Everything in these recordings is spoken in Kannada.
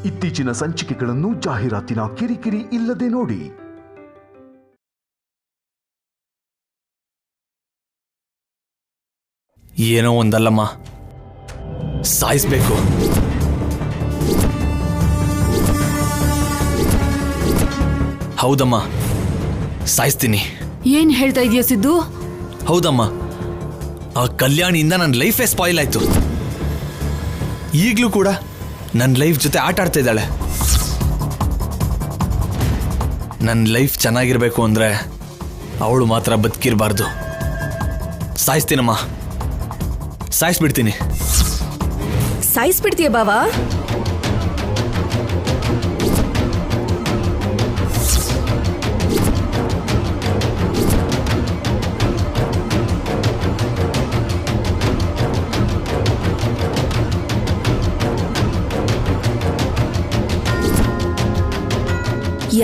ಇತ್ತೀಚಿನ ಸಂಚಿಕೆಗಳನ್ನು ಜಾಹೀರಾತಿನ ಕಿರಿಕಿರಿ ಇಲ್ಲದೆ ನೋಡಿ. ಏನೋ ಒಂದಲ್ಲಮ್ಮ, ಸಾಯಿಸ್ಬೇಕು. ಹೌದಮ್ಮ, ಸಾಯಿಸ್ತೀನಿ. ಏನ್ ಹೇಳ್ತಾ ಇದೀಯ ಸಿದ್ದು? ಹೌದಮ್ಮ, ಆ ಕಲ್ಯಾಣಿಯಿಂದ ನನ್ನ ಲೈಫೇ ಸ್ಪಾಯಿಲ್ ಆಯ್ತು. ಈಗಲೂ ಕೂಡ ನನ್ನ ಲೈಫ್ ಜೊತೆ ಆಟ ಆಡ್ತಾ ಇದ್ದಾಳೆ. ನನ್ನ ಲೈಫ್ ಚೆನ್ನಾಗಿರ್ಬೇಕು ಅಂದ್ರೆ ಅವಳು ಮಾತ್ರ ಬದುಕಿರಬಾರ್ದು. ಸಾಯಿಸ್ತೀನಮ್ಮ, ಸಾಯಿಸ್ಬಿಡ್ತೀನಿ. ಸಾಯಿಸ್ಬಿಡ್ತೀಯ ಬಾವಾ?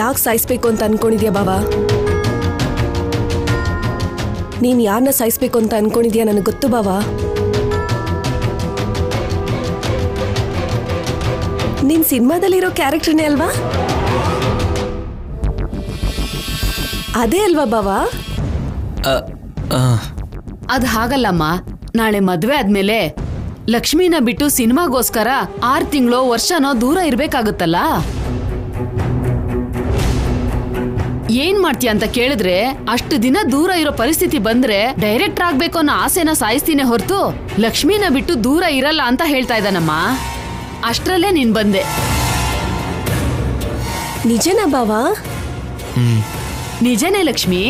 ಯಾಕೆ ಸಾಯಿಸ್ಬೇಕು ಅಂತ ಅನ್ಕೊಂಡಿದ್ಯಾ ಬಾವಾ? ನೀನ್ ಯಾರನ್ನ ಸಾಯಿಸ್ಬೇಕು ಅಂತ ಅನ್ಕೊಂಡಿದ್ಯಾ ನನಗೆ ಗೊತ್ತು ಬಾವಾ. ನಿನ್ ಸಿನಿಮಾದಲ್ಲಿರೋ ಕ್ಯಾರೆಕ್ಟರ್ನೇ ಅಲ್ವಾ? ಅದೇ ಅಲ್ವಾ ಬಾವಾ? ಅದ್ ಹಾಗಲ್ಲಮ್ಮ. ನಾಳೆ ಮದ್ವೆ ಆದ್ಮೇಲೆ ಲಕ್ಷ್ಮಿನ ಬಿಟ್ಟು ಸಿನಿಮಾಗೋಸ್ಕರ 6 ತಿಂಗಳೋ ವರ್ಷನೋ ದೂರ ಇರ್ಬೇಕಾಗುತ್ತಲ್ಲ. ಏನ್ ಮಾಡ್ತೀಯ ಅಂತ ಕೇಳಿದ್ರೆ, ಅಷ್ಟು ದಿನ ದೂರ ಇರೋ ಪರಿಸ್ಥಿತಿ ಬಂದ್ರೆ ಡೈರೆಕ್ಟರ್ ಆಗ್ಬೇಕು ಅನ್ನೋ ಆಸೆನ ಸಾಯಿಸ್ತೀನಿ ಹೊರತು ಲಕ್ಷ್ಮಿನ ಬಿಟ್ಟು ದೂರ ಇರಲ್ಲ ಅಂತ ಹೇಳ್ತಾ ಇದ್ದಾನಮ್ಮ. ಅಷ್ಟ್ರಲ್ಲೇ ನೀನ್ ಬಂದೆ. ನಿಜನಾ ಬಾವಾ? ನಿಜನೇ ಲಕ್ಷ್ಮಿ.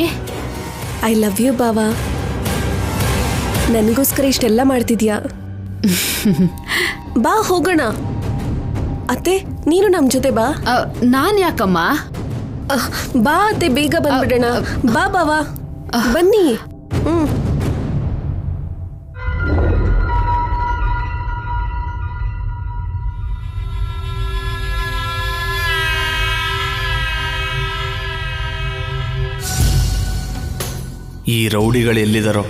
ಐ ಲವ್ ಯು ಬಾವಾ. ನನಗೋಸ್ಕರ ಇಷ್ಟೆಲ್ಲ ಮಾಡ್ತಿದ್ಯಾ. ಬಾ ಹೋಗೋಣ. ಅತ್ತೆ ನೀನು ನಮ್ ಜೊತೆ ಬಾ. ನಾನ್ ಯಾಕಮ್ಮ? ಬಾ ಅತ್ತೆ, ಬೇಗ ಬಂದ್ಬಿಡೋಣ. ಬಾ ಬಾವಾ, ಬನ್ನಿ. ಈ ರೌಡಿಗಳು ಎಲ್ಲಿದ್ದಾರೋ?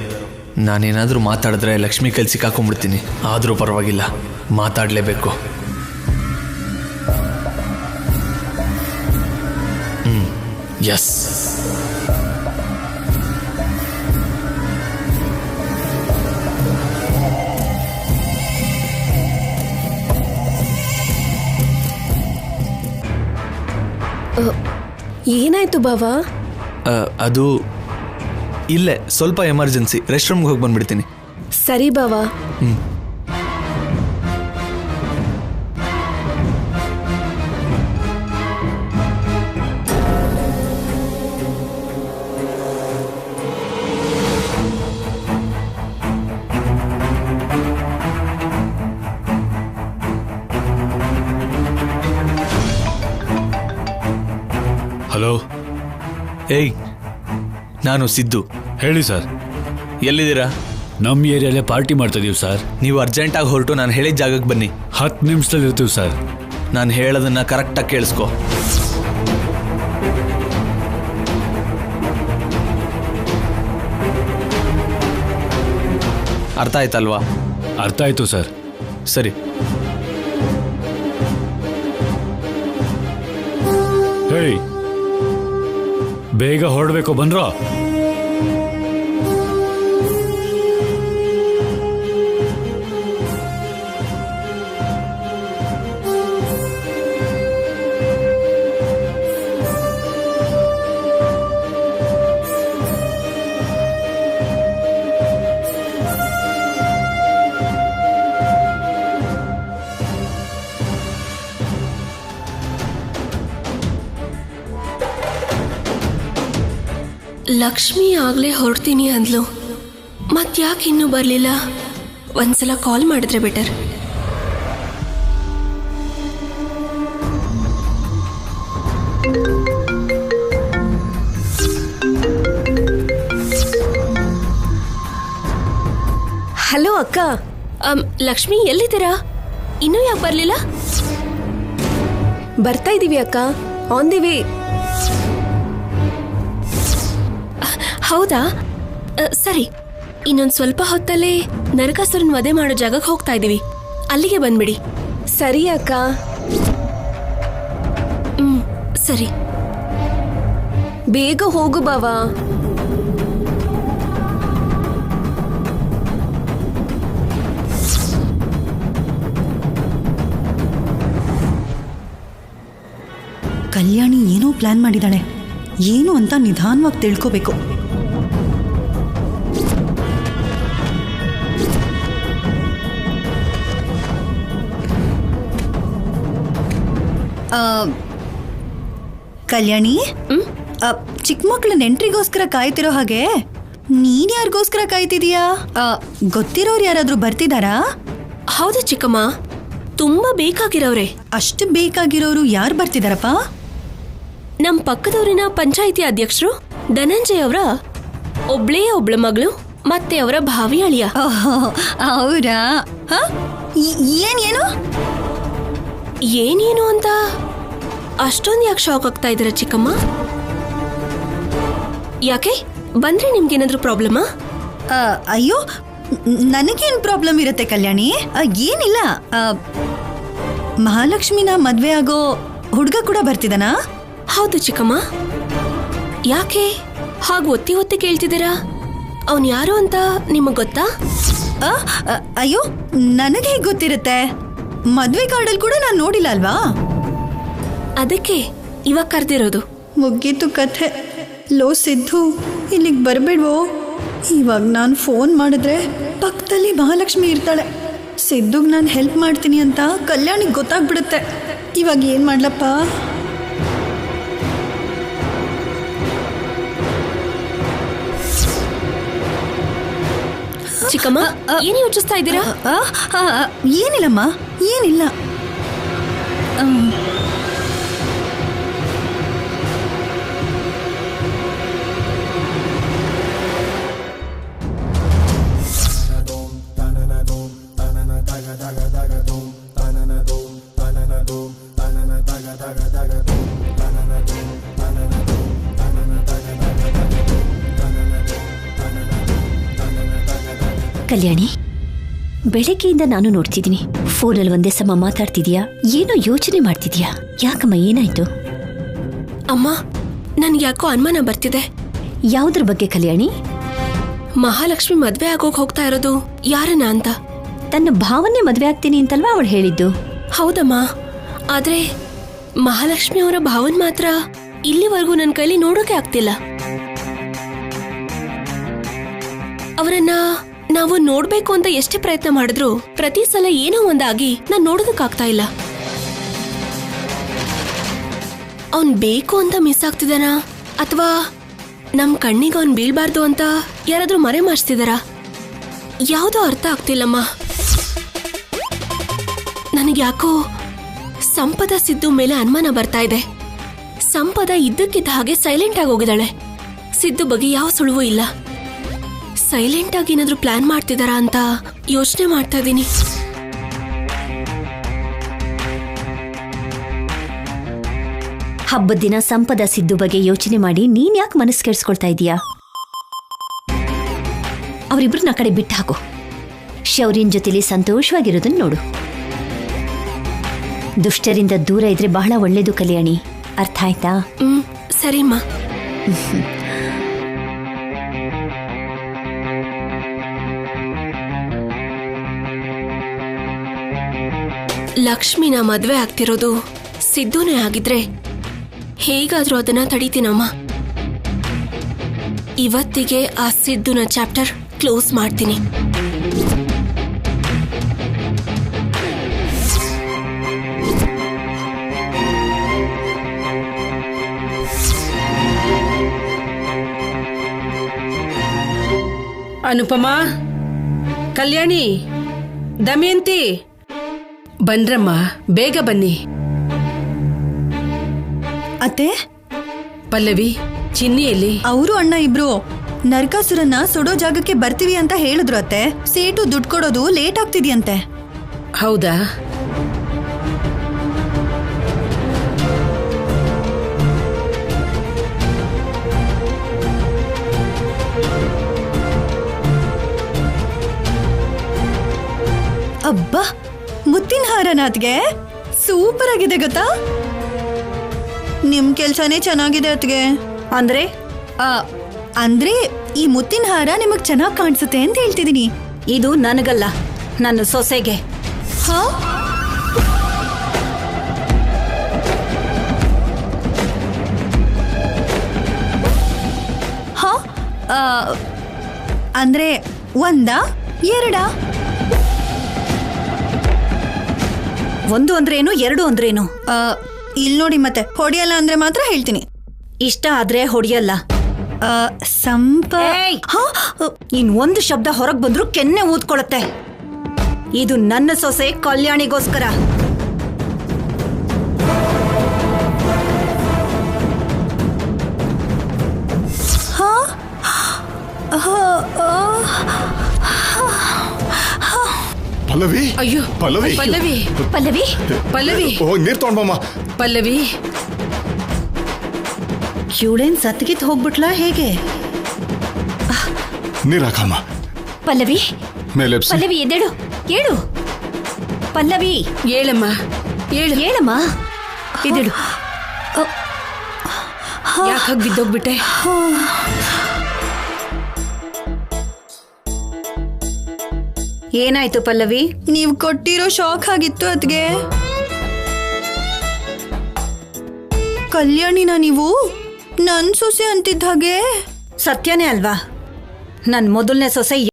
ನಾನೇನಾದರೂ ಮಾತಾಡಿದ್ರೆ ಲಕ್ಷ್ಮಿ ಕೈಲಿ ಸಿಕ್ಕಾಕೊಂಡ್ಬಿಡ್ತೀನಿ. ಆದರೂ ಪರವಾಗಿಲ್ಲ, ಮಾತಾಡಲೇಬೇಕು. ಎಸ್. ಏನಾಯ್ತು ಬಾವಾ? ಅದು ಇಲ್ಲೇ ಸ್ವಲ್ಪ ಎಮರ್ಜೆನ್ಸಿ. ರೆಸ್ಟ್ ರೂಮ್ಗೆ ಹೋಗಿ ಬಂದ್ಬಿಡ್ತೀನಿ. ಸರಿ ಬಾವಾ. ಹಲೋ. ಏಯ್, ನಾನು ಸಿದ್ದು. ಹೇಳಿ ಸರ್. ಎಲ್ಲಿದ್ದೀರಾ? ನಮ್ಮ ಏರಿಯಲ್ಲೇ ಪಾರ್ಟಿ ಮಾಡ್ತಾ ಇದೀವಿ ಸರ್. ನೀವು ಅರ್ಜೆಂಟಾಗಿ ಹೊರಟು ನಾನು ಹೇಳಿದ ಜಾಗಕ್ಕೆ ಬನ್ನಿ. 10 ನಿಮಿಷದಲ್ಲಿ ಇರ್ತೀವಿ ಸರ್. ನಾನು ಹೇಳೋದನ್ನ ಕರೆಕ್ಟಾಗಿ ಕೇಳಿಸ್ಕೊ. ಅರ್ಥ ಆಯ್ತಲ್ವಾ? ಅರ್ಥ ಆಯ್ತು ಸರ್. ಸರಿ. ಹೇಯ್, ಬೇಗ ಹೊರಡ್ಬೇಕು, ಬಂದ್ರೋ? ಲಕ್ಷ್ಮಿ ಆಗ್ಲೇ ಹೊರಡ್ತೀನಿ ಅಂದ್ಲು, ಮತ್ಯಾಕೆ ಇನ್ನೂ ಬರಲಿಲ್ಲ? ಒಂದ್ಸಲ ಕಾಲ್ ಮಾಡಿದ್ರೆ ಬೆಟರ್. ಹಲೋ ಅಕ್ಕ. ಲಕ್ಷ್ಮಿ ಎಲ್ಲಿದ್ದೀರಾ? ಇನ್ನೂ ಯಾಕೆ ಬರಲಿಲ್ಲ? ಬರ್ತಾ ಇದೀವಿ ಅಕ್ಕ, ಆನ್ ದಿ ವೇ. ಹೌದಾ, ಸರಿ. ಇನ್ನೊಂದು ಸ್ವಲ್ಪ ಹೊತ್ತಲ್ಲೇ ನರಕಾಸುರನ್ ವಧೆ ಮಾಡೋ ಜಾಗಕ್ಕೆ ಹೋಗ್ತಾ ಇದೀವಿ. ಅಲ್ಲಿಗೆ ಬಂದ್ಬಿಡಿ. ಸರಿ ಅಕ್ಕ. ಸರಿ, ಬೇಗ ಹೋಗು ಬಾವಾ. ಕಲ್ಯಾಣಿ ಏನೋ ಪ್ಲಾನ್ ಮಾಡಿದಾಳೆ. ಏನು ಅಂತ ನಿಧಾನವಾಗಿ ತಿಳ್ಕೋಬೇಕು. ಕಲ್ಯಾಣಿ, ಚಿಕ್ಕ ಮಕ್ಕಳ ನೆಂಟ್ರಿಗೋಸ್ಕರ ಕಾಯ್ತಿರೋ ಹಾಗೆ ನೀನ್ ಯಾರಿಗೋಸ್ಕರ ಕಾಯ್ತಿದೀಯಾ? ಗೊತ್ತಿರೋರು ಯಾರಾದ್ರೂ ಬರ್ತಿದಾರಾ? ಹೌದು ಚಿಕ್ಕಮ್ಮ, ತುಂಬಾ ಬೇಕಾಗಿರೋರೆ. ಅಷ್ಟು ಬೇಕಾಗಿರೋರು ಯಾರು ಬರ್ತಿದಾರಪ್ಪ? ನಮ್ ಪಕ್ಕದೂರಿನ ಪಂಚಾಯಿತಿ ಅಧ್ಯಕ್ಷರು ಧನಂಜಯ್ ಅವರ ಒಬ್ಳ ಮಗಳು ಮತ್ತೆ ಅವರ ಭಾವಿ ಅಳಿಯ. ಅವರಾ? ಏನೇನು ಅಂತ ಅಷ್ಟೊಂದು ಯಾಕೆ ಶಾಕ್ ಆಗ್ತಾ ಇದ್ದೀರಾ ಚಿಕ್ಕಮ್ಮ? ಯಾಕೆ ಬಂದ್ರೆ ನಿಮ್ಗೇನಾದ್ರೂ ಪ್ರಾಬ್ಲಮಾ? ಅಯ್ಯೋ, ನನಗೇನು ಪ್ರಾಬ್ಲಮ್ ಇರುತ್ತೆ ಕಲ್ಯಾಣಿ? ಏನಿಲ್ಲ. ಮಹಾಲಕ್ಷ್ಮಿನ ಮದ್ವೆ ಆಗೋ ಹುಡುಗ ಕೂಡ ಬರ್ತಿದಾನಾ? ಹೌದು ಚಿಕ್ಕಮ್ಮ. ಯಾಕೆ ಹಾಗೆ ಒತ್ತಿ ಒತ್ತಿ ಕೇಳ್ತಿದ್ದೀರಾ? ಅವನ್ ಯಾರು ಅಂತ ನಿಮಗ್ ಗೊತ್ತಾ? ಅಯ್ಯೋ, ನನಗೆ ಹೇಗೆ ಗೊತ್ತಿರುತ್ತೆ? ಮದ್ವೆ ಕಾರ್ಡಲ್ಲಿ ಕೂಡ ನಾನು ನೋಡಿಲ್ಲ ಅಲ್ವಾ? ಅದಕ್ಕೆ ಇವಾಗ ಕರ್ದಿರೋದು. ಮುಗೀತು ಕಥೆ. ಲೋ ಸಿದ್ದು, ಇಲ್ಲಿಗೆ ಬರಬೇಡ್ವೋ. ಇವಾಗ ನಾನು ಫೋನ್ ಮಾಡಿದ್ರೆ ಪಕ್ಕದಲ್ಲಿ ಮಹಾಲಕ್ಷ್ಮಿ ಇರ್ತಾಳೆ. ಸಿದ್ದುಗ್ ನಾನು ಹೆಲ್ಪ್ ಮಾಡ್ತೀನಿ ಅಂತ ಕಲ್ಯಾಣಿಗೆ ಗೊತ್ತಾಗ್ಬಿಡುತ್ತೆ. ಇವಾಗ ಏನು ಮಾಡ್ಲಪ್ಪ? ಚಿಕ್ಕಮ್ಮ, ಏನು ಯೋಚಿಸ್ತಾ ಇದ್ದೀರಾ? ಏನಿಲ್ಲಮ್ಮ, ಏನಿಲ್ಲ. ಕಲ್ಯಾಣಿ, ಬೆಳಗ್ಗೆಯಿಂದ ನಾನು ನೋಡ್ತಿದ್ದೀನಿ. ಫೋನಲ್ಲಿ ಒಂದೇ ಸಮ ಮಾತಾಡ್ತಿದ್ಯಾ, ಏನೋ ಯೋಚನೆ ಮಾಡ್ತಿದ್ಯಾ. ಯಾಕಮ್ಮ, ಏನಾಯ್ತು? ಅಮ್ಮ, ನನ್ಗೆ ಯಾಕೋ ಅನುಮಾನ ಬರ್ತಿದೆ. ಯಾವುದ್ರ ಬಗ್ಗೆ ಕಲ್ಯಾಣಿ? ಮಹಾಲಕ್ಷ್ಮಿ ಮದ್ವೆ ಆಗೋಕ್ ಹೋಗ್ತಾ ಇರೋದು ಯಾರನ್ನ ಅಂತ. ತನ್ನ ಭಾವನೆ ಮದ್ವೆ ಆಗ್ತೀನಿ ಅಂತಲ್ವಾ ಅವಳು ಹೇಳಿದ್ದು? ಹೌದಮ್ಮ, ಆದ್ರೆ ಮಹಾಲಕ್ಷ್ಮಿ ಅವರ ಭಾವನ್ ಮಾತ್ರ ಇಲ್ಲಿವರೆಗೂ ನನ್ನ ಕೈಲಿ ನೋಡೋಕೆ ಆಗ್ತಿಲ್ಲ. ಅವರನ್ನ ನಾವು ನೋಡ್ಬೇಕು ಅಂತ ಎಷ್ಟೇ ಪ್ರಯತ್ನ ಮಾಡಿದ್ರು ಪ್ರತಿ ಸಲ ಏನೋ ಒಂದಾಗಿ ನಾನ್ ನೋಡೋದಕ್ಕಾಗ್ತಾ ಇಲ್ಲ. ಅವನ್ ಬೇಕು ಅಂತ ಮಿಸ್ ಆಗ್ತಿದಾನ, ಅಥವಾ ನಮ್ ಕಣ್ಣಿಗೆ ಅವನ್ ಬೀಳ್ಬಾರ್ದು ಅಂತ ಯಾರಾದ್ರೂ ಮರೆ ಮಾಡಿಸ್ತಿದಾರ? ಯಾವುದೋ ಅರ್ಥ ಆಗ್ತಿಲ್ಲಮ್ಮ. ನನಗೆ ಯಾಕೋ ಸಂಪದ ಸಿದ್ದು ಮೇಲೆ ಅನುಮಾನ ಬರ್ತಾ ಇದೆ. ಸಂಪದ ಇದ್ದಕ್ಕಿದ್ದ ಹಾಗೆ ಸೈಲೆಂಟ್ ಆಗಿ ಹೋಗಿದ್ದಾಳೆ. ಸಿದ್ದು ಬಗ್ಗೆ ಯಾವ ಸುಳುವೂ ಇಲ್ಲ. ಸೈಲೆಂಟ್ ಆಗಿ ಏನಾದ್ರೂ ಪ್ಲಾನ್ ಮಾಡ್ತಿದಾರಾ ಅಂತ ಯೋಚನೆ ಮಾಡ್ತಾ ಇದ್ದೀನಿ. ಹಬ್ಬದ ದಿನ ಸಂಪದ ಸಿದ್ದು ಬಗ್ಗೆ ಯೋಚನೆ ಮಾಡಿ ನೀನ್ ಯಾಕೆ ಮನಸ್ಸು ಕೆಡ್ಸ್ಕೊಳ್ತಾ ಇದೀಯಾ? ಅವರಿಬ್ರನ್ನ ಕಡೆ ಬಿಟ್ಟು ಹಾಕು. ಶೌರ್ಯನ್ ಜೊತೆಲಿ ಸಂತೋಷವಾಗಿರೋದನ್ನ ನೋಡು. ದುಷ್ಟರಿಂದ ದೂರ ಇದ್ರೆ ಬಹಳ ಒಳ್ಳೇದು ಕಲ್ಯಾಣಿ, ಅರ್ಥ ಆಯ್ತಾ? ಸರಿಮ್ಮ. ಲಕ್ಷ್ಮಿನ ಮದ್ವೆ ಆಗ್ತಿರೋದು ಸಿದ್ದುನೇ ಆಗಿದ್ರೆ ಹೇಗಾದ್ರೂ ಅದನ್ನ ತಡೀತೀನಮ್ಮ. ಇವತ್ತಿಗೆ ಆ ಸಿದ್ದುನ ಚಾಪ್ಟರ್ ಕ್ಲೋಸ್ ಮಾಡ್ತೀನಿ. ಅನುಪಮಾ, ಕಲ್ಯಾಣಿ, ದಮಯಂತಿ, ಬನ್ರಮ್ಮ, ಬೇಗ ಬನ್ನಿ. ಅತ್ತೆ, ಪಲ್ಲವಿ, ಚಿನ್ನಿಯಲ್ಲಿ? ಅವರು ಅಣ್ಣ ಇಬ್ರು ನರಕಾಸುರನ್ನ ಸುಡೋ ಜಾಗಕ್ಕೆ ಬರ್ತೀವಿ ಅಂತ ಹೇಳಿದ್ರು ಅತ್ತೆ. ಸೇಟು ದುಡ್ಡು ಕೊಡೋದು ಲೇಟ್ ಆಗ್ತಿದ್ಯಂತೆ. ಹೌದಾ? ಅಬ್ಬಾ, ಮುತ್ತಿನ ಹಾರನಾಥ್ಗೆ ಸೂಪರ್ ಆಗಿದೆ ಗೊತ್ತಾ? ನಿಮ್ ಕೆಲ್ಸನೇ ಚೆನ್ನಾಗಿದೆ ಅತ್ಗೆ. ಅಂದ್ರೆ ಅಂದ್ರೆ ಈ ಮುತ್ತಿನ ಹಾರ ನಿಮಗ್ ಚೆನ್ನಾಗ್ ಕಾಣಿಸುತ್ತೆ ಅಂತ ಹೇಳ್ತಿದೀನಿ. ಇದು ನನಗಲ್ಲ, ನನ್ನ ಸೊಸೆಗೆ. ಹಾ ಹಾ ಅಂದ್ರೆ ಒಂದಾ ಎರಡಾ? ಒಂದು ಅಂದ್ರೇನು, ಎರಡು ಅಂದ್ರೇನು? ಇಲ್ಲಿ ನೋಡಿ, ಮತ್ತೆ ಹೊಡಿಯಲ್ಲ ಅಂದ್ರೆ ಮಾತ್ರ ಹೇಳ್ತೀನಿ. ಇಷ್ಟ ಆದ್ರೆ ಹೊಡಿಯಲ್ಲ. ಸಂಪ ಇನ್ ಒಂದು ಶಬ್ದ ಹೊರಗ್ ಬಂದ್ರು ಕೆನ್ನೆ ಊದ್ಕೊಳತ್ತೆ. ಇದು ನನ್ನ ಸೊಸೆ ಕಲ್ಯಾಣಿಗೋಸ್ಕರ. ಪಲ್ಲವಿ, ಅಯ್ಯೋ ಪಲ್ಲವಿ, ಪಲ್ಲವಿ ಪಲ್ಲವಿ, ಪಲ್ಲವಿ ಹೋಗಿ ನೀರ್ ತಗೊಂಡ್ಬಮ್ಮ. ಪಲ್ಲವಿ, ಇವಳೇನ್ ಸತ್ಗಿತ್ ಹೋಗ್ಬಿಟ್ಲಾ ಹೇಗೆ? ನೀರ್ ಹಾಕಮ್ಮ. ಪಲ್ಲವಿ, ಮೇಲೆ ಪಲ್ಲವಿ ಎದ್ದೇಳು, ಏಳು. ಪಲ್ಲವಿ ಹೇಳಮ್ಮ, ಹೇಳು. ಹೇಳಮ್ಮ, ಎದ್ದೇಳು. ಯಾಕೆ ಬಿದ್ದೋಗ್ಬಿಟ್ಟೆ? ಏನಾಯ್ತು ಪಲ್ಲವಿ? ನೀವ್ ಕೊಟ್ಟಿರೋ ಶಾಕ್ ಆಗಿತ್ತು ಅದ್ಗೆ. ಕಲ್ಯಾಣಿನ ನೀವು ನನ್ ಸೊಸೆ ಅಂತಿದ್ದ ಹಾಗೆ. ಸತ್ಯನೇ ಅಲ್ವಾ? ನನ್ ಮೊದಲನೇ ಸೊಸೆ.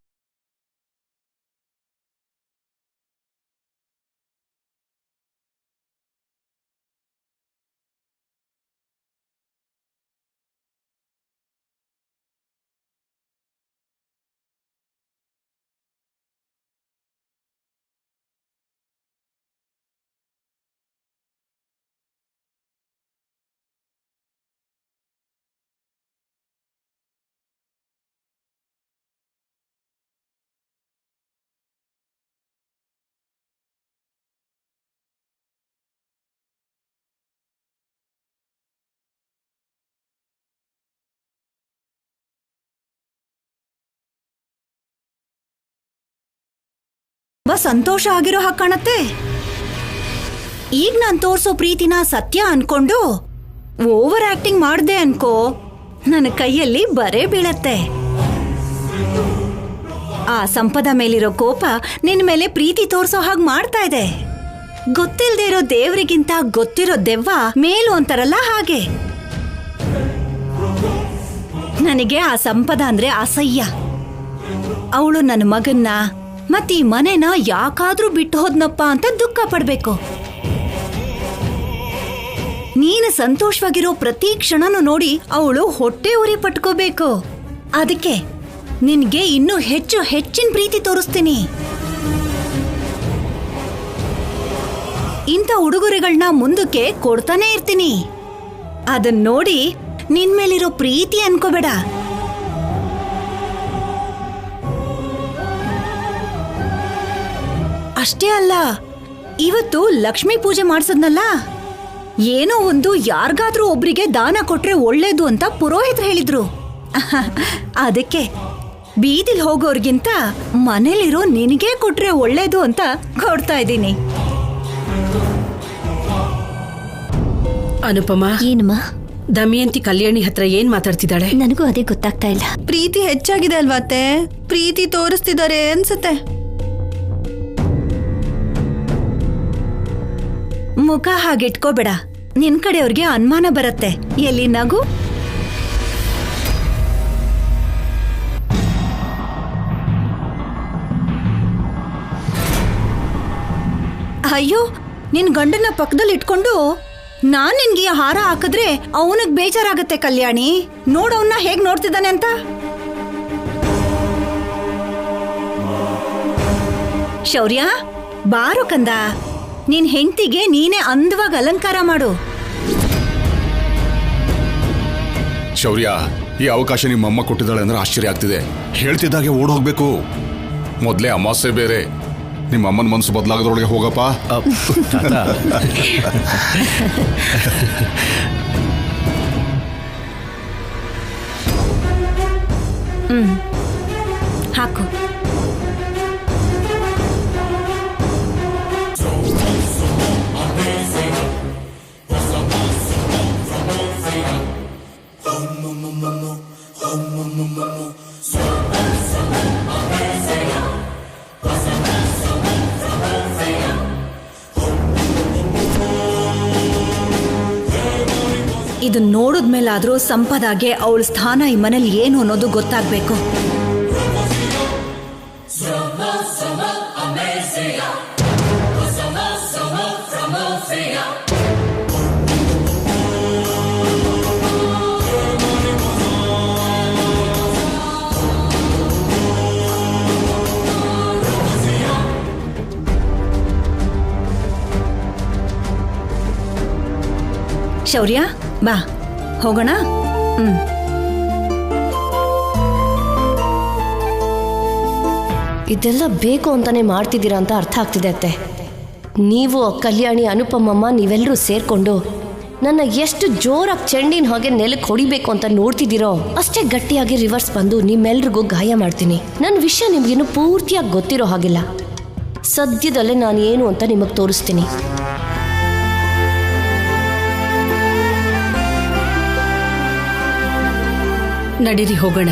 ಸಂತೋಷ ಆಗಿರೋ ಹಾಗೆ ಕಾಣತ್ತೆ. ಈಗ ನಾನ್ ತೋರ್ಸೋ ಪ್ರೀತಿನ ಸತ್ಯ ಅನ್ಕೊಂಡು ಓವರ್ ಆಕ್ಟಿಂಗ್ ಮಾಡ್ದೆ ಅನ್ಕೋ, ನನ್ನ ಕೈಯಲ್ಲಿ ಬರೇ ಬೀಳತ್ತೆ. ಆ ಸಂಪದ ಮೇಲಿರೋ ಕೋಪ ನಿನ್ ಮೇಲೆ ಪ್ರೀತಿ ತೋರ್ಸೋ ಹಾಗೆ ಮಾಡ್ತಾ ಇದೆ. ಗೊತ್ತಿಲ್ದೇ ಇರೋ ದೇವ್ರಿಗಿಂತ ಗೊತ್ತಿರೋ ದೆವ್ವ ಮೇಲು ಅಂತಾರಲ್ಲ ಹಾಗೆ. ನನಗೆ ಆ ಸಂಪದ ಅಂದ್ರೆ ಅಸಹ್ಯ. ಅವಳು ನನ್ನ ಮಗನ್ನ ಮತ್ತೀ ಮನೆನ ಯಾಕಾದ್ರೂ ಬಿಟ್ಟು ಹೋದ್ನಪ್ಪ ಅಂತ ದುಃಖ ಪಡ್ಬೇಕು. ನೀನು ಸಂತೋಷವಾಗಿರೋ ಪ್ರತಿ ಕ್ಷಣನೂ ನೋಡಿ ಅವಳು ಹೊಟ್ಟೆ ಉರಿ ಪಟ್ಕೋಬೇಕು. ಅದಕ್ಕೆ ನಿನ್ಗೆ ಇನ್ನೂ ಹೆಚ್ಚಿನ ಪ್ರೀತಿ ತೋರಿಸ್ತೀನಿ. ಇಂಥ ಉಡುಗೊರೆಗಳನ್ನ ಮುಂದಕ್ಕೆ ಕೊಡ್ತಾನೆ ಇರ್ತೀನಿ. ಅದನ್ನ ನೋಡಿ ನಿನ್ ಮೇಲಿರೋ ಪ್ರೀತಿ ಅನ್ಕೋಬೇಡ. ಅಷ್ಟೇ ಅಲ್ಲ, ಇವತ್ತು ಲಕ್ಷ್ಮೀ ಪೂಜೆ ಮಾಡ್ಸದ್ನಲ್ಲ, ಏನೋ ಒಂದು ಯಾರಿಗಾದ್ರೂ ಒಬ್ರಿಗೆ ದಾನ ಕೊಟ್ರೆ ಒಳ್ಳೇದು ಅಂತ ಪುರೋಹಿತರು ಹೇಳಿದ್ರು. ಅದಕ್ಕೆ ಬೀದಿಲ್ ಹೋಗೋರ್ಗಿಂತ ಮನೇಲಿರೋ ನಿನಗೆ ಕೊಟ್ರೆ ಒಳ್ಳೇದು ಅಂತ ಕೊಡ್ತಾ ಇದ್ದೀನಿ. ಅನುಪಮ, ಏನಮ್ಮ? ದಮಯಂತಿ ಕಲ್ಯಾಣಿ ಹತ್ರ ಏನ್ ಮಾತಾಡ್ತಿದ್ದಾಳೆ? ನನಗೂ ಅದೇ ಗೊತ್ತಾಗ್ತಾ ಇಲ್ಲ. ಪ್ರೀತಿ ಹೆಚ್ಚಾಗಿದೆ ಅಲ್ವಾ ಅತ್ತೆ? ಪ್ರೀತಿ ತೋರಿಸ್ತಿದ್ದಾರೆ ಅನ್ಸುತ್ತೆ. ಮುಖ ಹಾಗಿಟ್ಕೋಬೇಡ, ನಿನ್ ಕಡೆಯವ್ರಿಗೆ ಅನುಮಾನ ಬರತ್ತೆ. ಎಲ್ಲಿ ನಗು? ಅಯ್ಯೋ, ನಿನ್ ಗಂಡನ ಪಕ್ಕದಲ್ಲಿ ಇಟ್ಕೊಂಡು ನಾನ್ ನಿನ್ಗೆ ಹಾರ ಹಾಕಿದ್ರೆ ಅವನಿಗೆ ಬೇಜಾರಾಗತ್ತೆ. ಕಲ್ಯಾಣಿ, ನೋಡವನ್ನ ಹೇಗ್ ನೋಡ್ತಿದ್ದಾನೆ ಅಂತ. ಶೌರ್ಯ, ಬಾರು ಕಂದ, ನಿನ್ ಹೆಂಡತಿಗೆ ನೀನೇ ಅಂದವಾಗಿ ಅಲಂಕಾರ ಮಾಡು. ಶೌರ್ಯ, ಈ ಅವಕಾಶ ನಿಮ್ಮಮ್ಮ ಕೊಟ್ಟಿದ್ದಾಳೆ ಅಂದ್ರೆ ಆಶ್ಚರ್ಯ ಆಗ್ತಿದೆ. ಹೇಳ್ತಿದ್ದಾಗೆ ಓಡ್ ಹೋಗ್ಬೇಕು. ಮೊದಲೇ ಅಮಾವಾಸ್ಯೆ ಬೇರೆ. ನಿಮ್ಮ ಅಮ್ಮನ ಮನಸ್ಸು ಬದಲಾಗದ್ರೊಳಗೆ ಹೋಗಪ್ಪ. ಹಾಕು. ಇದು ನೋಡಿದ್ಮೇಲಾದ್ರೂ ಸಂಪದಾಗೆ ಅವಳ ಸ್ಥಾನ ಈ ಮನೇಲಿ ಏನು ಅನ್ನೋದು ಗೊತ್ತಾಗ್ಬೇಕು. ಶೌರ್ಯ, ಬಾ ಹೋಗೋಣ. ಇದೆಲ್ಲ ಬೇಕು ಅಂತಾನೆ ಮಾಡ್ತಿದ್ದೀರಾ ಅಂತ ಅರ್ಥ ಆಗ್ತಿದೆ ಅತ್ತೆ. ನೀವು ಕಲ್ಯಾಣಿ, ಅನುಪಮಮ್ಮ ನೀವೆಲ್ಲರೂ ಸೇರ್ಕೊಂಡು ನನ್ನ ಎಷ್ಟು ಜೋರಾಗಿ ಚೆಂಡಿನ ಹಾಗೆ ನೆಲಕ್ಕೆ ಹೊಡಿಬೇಕು ಅಂತ ನೋಡ್ತಿದ್ದೀರೋ ಅಷ್ಟೇ ಗಟ್ಟಿಯಾಗಿ ರಿವರ್ಸ್ ಬಂದು ನಿಮ್ಮೆಲ್ರಿಗೂ ಗಾಯ ಮಾಡ್ತೀನಿ. ನನ್ನ ವಿಷಯ ನಿಮ್ಗೇನು ಪೂರ್ತಿಯಾಗಿ ಗೊತ್ತಿರೋ ಹಾಗಿಲ್ಲ. ಸದ್ಯದಲ್ಲೇ ನಾನು ಏನು ಅಂತ ನಿಮಗೆ ತೋರಿಸ್ತೀನಿ. ನಡೀರಿ ಹೋಗೋಣ.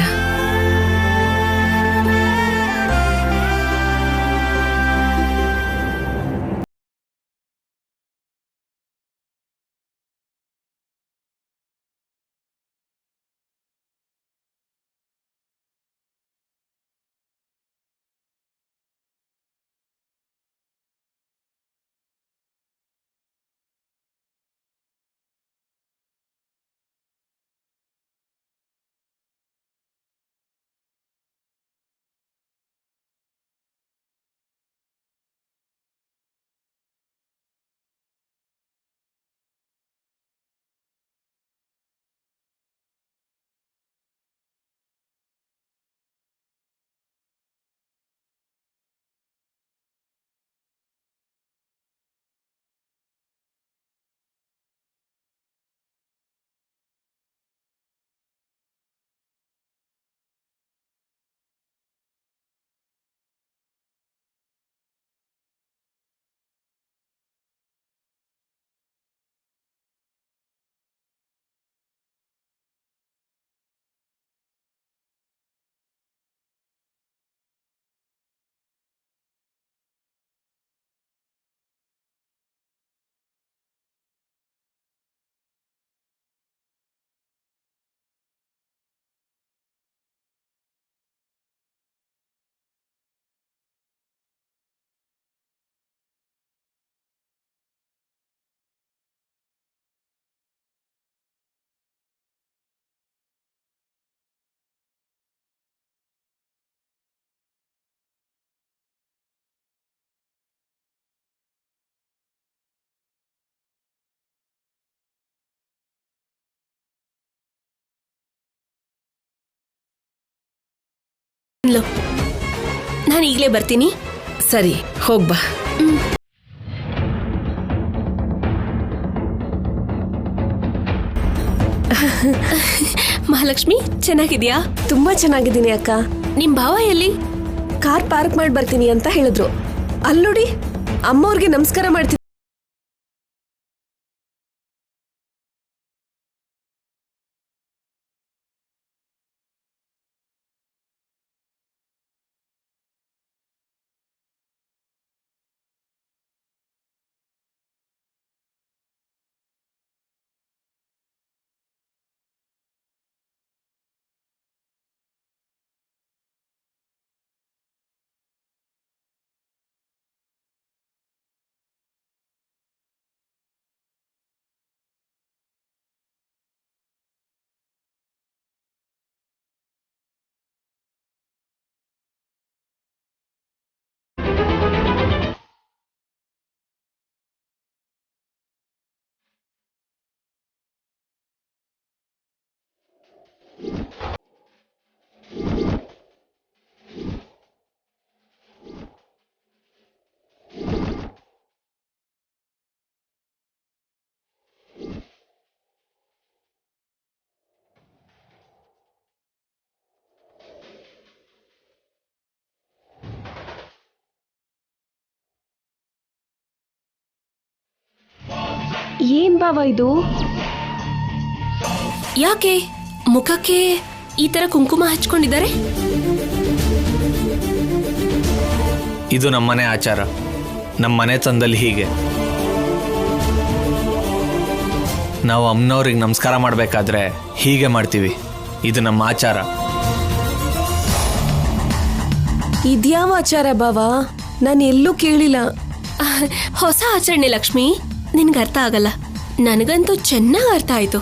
ನಾನು ಈಗಲೇ ಬರ್ತೀನಿ. ಸರಿ, ಹೋಗ್ಬಾ. ಮಹಾಲಕ್ಷ್ಮಿ, ಚೆನ್ನಾಗಿದ್ಯಾ? ತುಂಬಾ ಚೆನ್ನಾಗಿದ್ದೀನಿ ಅಕ್ಕ. ನಿಮ್ ಭಾವ ಎಲ್ಲಿ? ಕಾರ್ ಪಾರ್ಕ್ ಮಾಡಿ ಬರ್ತೀನಿ ಅಂತ ಹೇಳಿದ್ರು. ಅಲ್ಲಿ ನೋಡಿ, ಅಮ್ಮವ್ರಿಗೆ ನಮಸ್ಕಾರ ಮಾಡ್ತೀನಿ. ಏನ್ ಭಾವ ಇದು? ಯಾಕೆ ಮುಖಕ್ಕೆ ಈ ತರ ಕುಂಕುಮ ಹಚ್ಕೊಂಡಿದ್ದಾರೆ? ಇದು ನಮ್ಮನೆ ಆಚಾರ. ನಮ್ಮನೆ ತಂದಲ್ಲಿ ಹೀಗೆ. ನಾವು ಅಮ್ಮನವ್ರಿಗೆ ನಮಸ್ಕಾರ ಮಾಡಬೇಕಾದ್ರೆ ಹೀಗೆ ಮಾಡ್ತೀವಿ. ಇದು ನಮ್ಮ ಆಚಾರ. ಇದ್ಯಾವ ಆಚಾರ ಬಾವ? ನಾನು ಎಲ್ಲೂ ಕೇಳಿಲ್ಲ. ಹೊಸ ಆಚರಣೆ ಲಕ್ಷ್ಮಿ, ನಿನ್ಗೆ ಅರ್ಥ ಆಗಲ್ಲ. ನನಗಂತೂ ಚೆನ್ನಾಗಿ ಅರ್ಥ ಆಯ್ತು.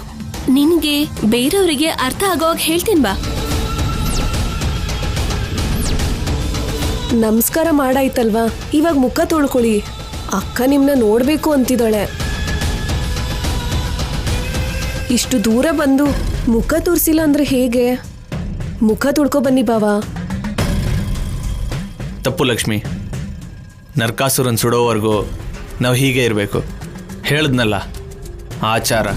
ನಿನ್ಗೆ ಬೇರೆಯವರಿಗೆ ಅರ್ಥ ಆಗೋವಾಗ ಹೇಳ್ತೀನಿ ಬಾ. ನಮಸ್ಕಾರ ಮಾಡಾಯ್ತಲ್ವಾ, ಇವಾಗ ಮುಖ ತೊಳ್ಕೊಳ್ಳಿ. ಅಕ್ಕ ನಿಮ್ನ ನೋಡ್ಬೇಕು ಅಂತಿದ್ದಾಳೆ. ಇಷ್ಟು ದೂರ ಬಂದು ಮುಖ ತೋರಿಸಿಲ್ಲ ಅಂದ್ರೆ ಹೇಗೆ? ಮುಖ ತೊಳ್ಕೊ ಬನ್ನಿ ಬಾವಾ. ತಪ್ಪು ಲಕ್ಷ್ಮಿ. ನರಕಾಸುರನ್ ಸುಡೋವರೆಗೂ ನಾವು ಹೀಗೆ ಇರಬೇಕು. ಹೇಳಿದ್ನಲ್ಲ, ಆಚಾರ.